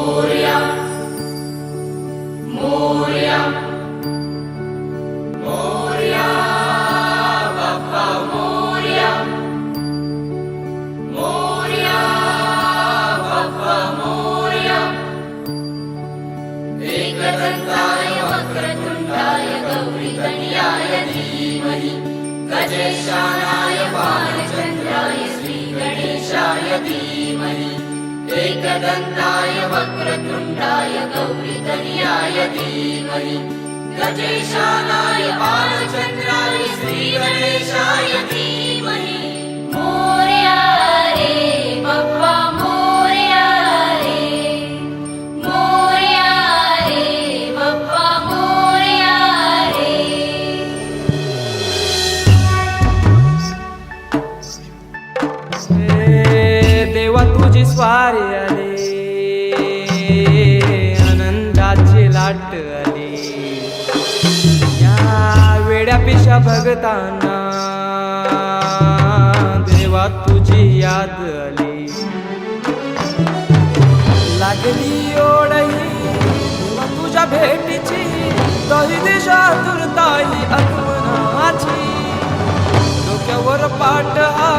मोरया मोरया मोरया बाप्पा मोरया मोरया बाप्पा मोरया एकदंताय वक्रतुंडाय गौरीतनयाय धीमहि गजेशानाय बालचंद्राय श्रीगणेशाय धीमहि एकदंताय वक्रतुंडाय गौरीतनयाय धीमहि गजेशानाय बालचंद्राय श्रीगणेशाय धीमहि मोरया रे बाप्पा मोरया रे मोरया रे बाप्पा मोरया रे देवा तुझी स्वारी आली आनंदाची लाट आली या वेड्या पिशा भगतांना देवा तुझी याद आली लागली ओढही देवा तुझ्या भेटीची तही दिशा तुरताई आगमनाची डोक्यावर पाट हा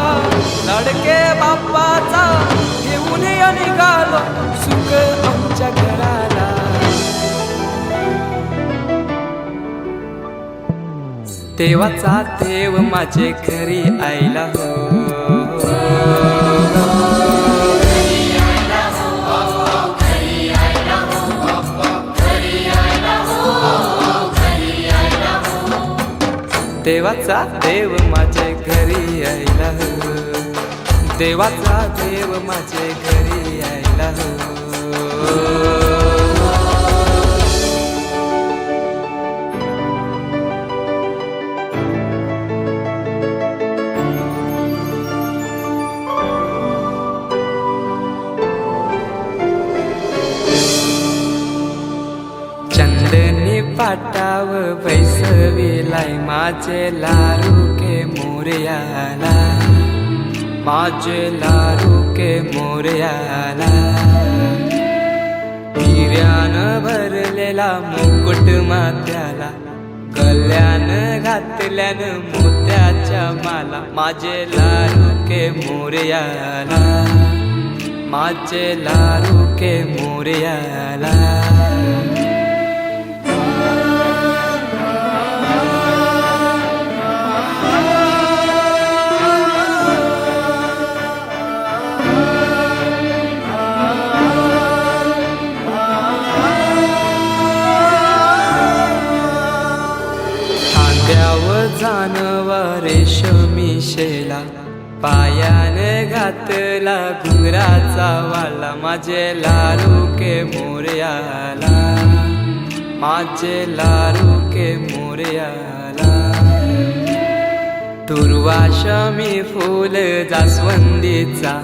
लाडके बाप्पाचा घेऊन निघालो सुख आमच्या घराला देवाचा देव माझे घरी आयला हो देवाचा देव माझे घरी आयला हो देवाचा देव माझे घरी आयला हो चंदनी पाटाव बैसविलाय माझे लाडके मोरयाला माझे लाडके मोरयाला हिऱ्यानं भरलेला मुकुट माथ्याला गल्यान घातल्यानं मोत्याच्या माला माझे लाडके मोरयाला माझे लाडके मोरयाला जानवा रेशमी शेला पायाने घातला घुंगराचा वाला माझे लाडके मोरयाला माझे लाडके मोरयाला दुर्वाशमी फूल जास्वंदीचा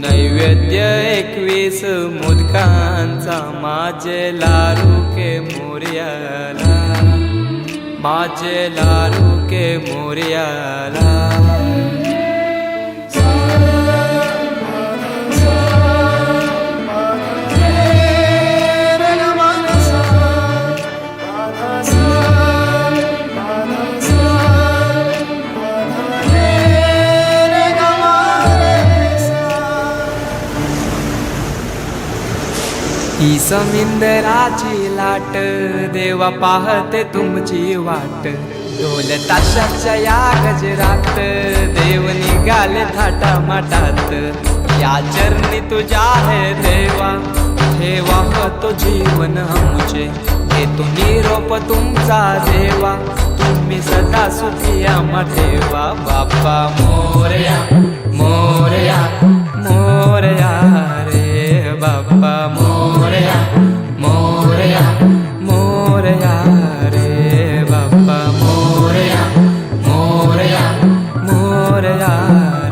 नैवेद्य 21 मोदकांचा माझे लाडके मोरयाला माझे लाडके मोरयाला ही समिंदराची लाट देवा पाहते तुमची वाट ढोल ताशाच्या या गजरात देव निघाले थाटा माटात या चरणी तुझ्या है देवा ठेवा तो जीवन आमचे घेतो निरोप तुमचा देवा तुम्ही सदा सुखी आम्हा ठेवा बाप्पा मोरया मोरया मोरया रे बाप्पा मोरया मोरया मोरया रे बाप्पा मोरया मोरया मोरया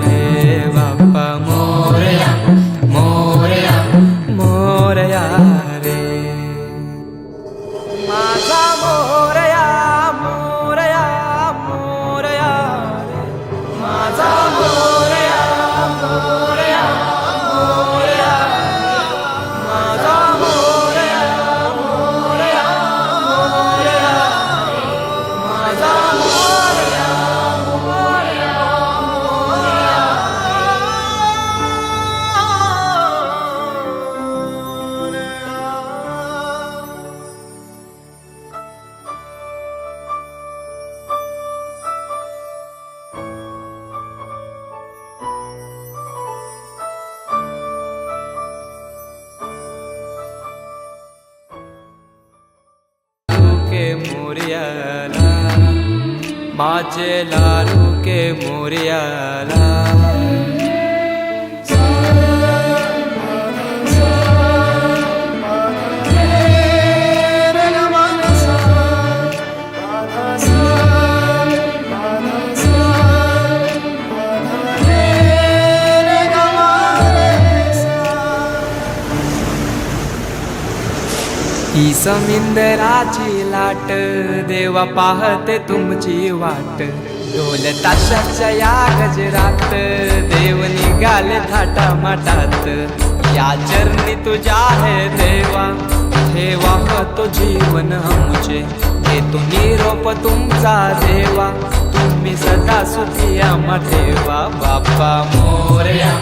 रे बाप्पा मोरया मोरया मोरया रे माझा मोरया मोरया मोरया रे माझा मोरया माझे लाडू के मोरयाला. ही समिंदराची लाट देवा पाहते तुमची वाट. ढोल ताशाच्या या गजरात देव निघाले थाटामाटात. या चरणी तुझ्या है देवा ठेवा तो जीवन आमचे. घेतो निरोप तुमचा देवा तुम्ही सदा सुखी आम्हा ठेवा. बाप्पा मोरया